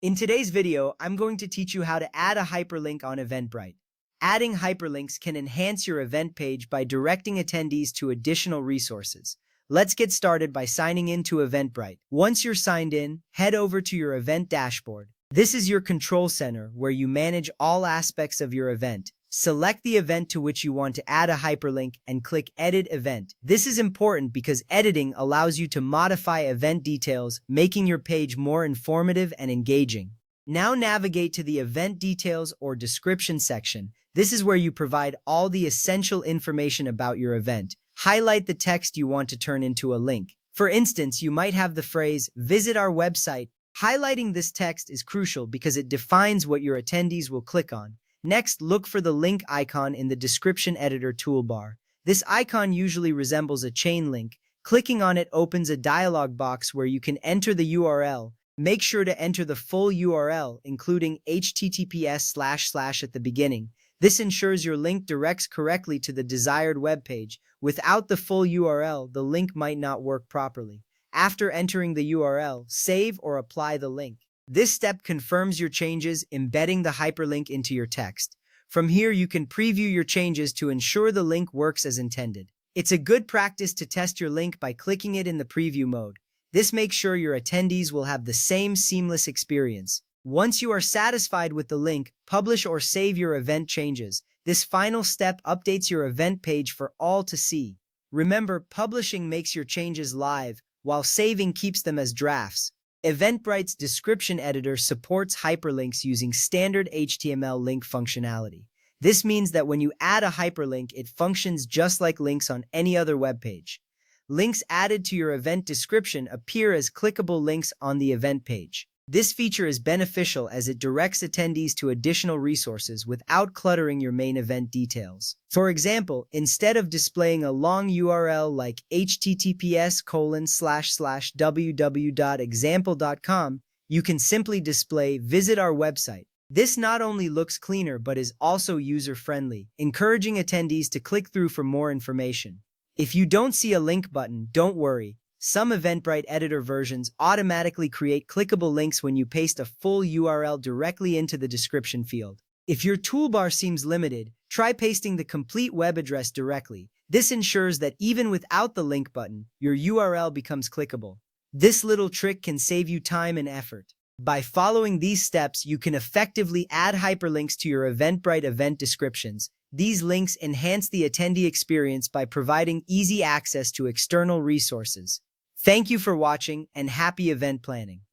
In today's video, I'm going to teach you how to add a hyperlink on Eventbrite. Adding hyperlinks can enhance your event page by directing attendees to additional resources. Let's get started by signing in to Eventbrite. Once you're signed in, head over to your event dashboard. This is your control center where you manage all aspects of your event. Select the event to which you want to add a hyperlink and click Edit Event. This is important because editing allows you to modify event details, making your page more informative and engaging. Now navigate to the Event Details or Description section. This is where you provide all the essential information about your event. Highlight the text you want to turn into a link. For instance, you might have the phrase, "Visit our website." Highlighting this text is crucial because it defines what your attendees will click on. Next, look for the link icon in the description editor toolbar. This icon usually resembles a chain link. Clicking on it opens a dialog box where you can enter the URL. Make sure to enter the full URL, including https:// at the beginning. This ensures your link directs correctly to the desired web page. Without the full URL, the link might not work properly. After entering the URL, save or apply the link. This step confirms your changes, embedding the hyperlink into your text. From here, you can preview your changes to ensure the link works as intended. It's a good practice to test your link by clicking it in the preview mode. This makes sure your attendees will have the same seamless experience. Once you are satisfied with the link, publish or save your event changes. This final step updates your event page for all to see. Remember, publishing makes your changes live, while saving keeps them as drafts. Eventbrite's description editor supports hyperlinks using standard HTML link functionality. This means that when you add a hyperlink, it functions just like links on any other web page. Links added to your event description appear as clickable links on the event page. This feature is beneficial as it directs attendees to additional resources without cluttering your main event details. For example, instead of displaying a long URL like https://www.example.com, you can simply display "Visit our website." This not only looks cleaner but is also user-friendly, encouraging attendees to click through for more information. If you don't see a link button, don't worry. Some Eventbrite editor versions automatically create clickable links when you paste a full URL directly into the description field. If your toolbar seems limited, try pasting the complete web address directly. This ensures that even without the link button, your URL becomes clickable. This little trick can save you time and effort. By following these steps, you can effectively add hyperlinks to your Eventbrite event descriptions. These links enhance the attendee experience by providing easy access to external resources. Thank you for watching and happy event planning.